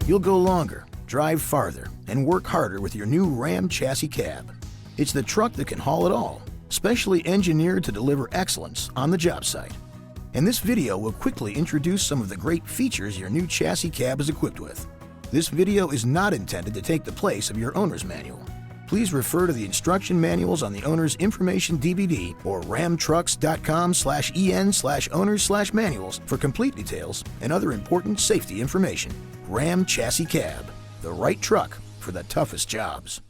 You'll go longer, drive farther, and work harder with your new Ram Chassis Cab. It's the truck that can haul it all, specially engineered to deliver excellence on the job site. And this video will quickly introduce some of the great features your new chassis cab is equipped with. This video is not intended to take the place of your owner's manual. Please refer to the instruction manuals on the owner's information DVD or ramtrucks.com/en/owners/manuals for complete details and other important safety information. Ram Chassis Cab, the right truck for the toughest jobs.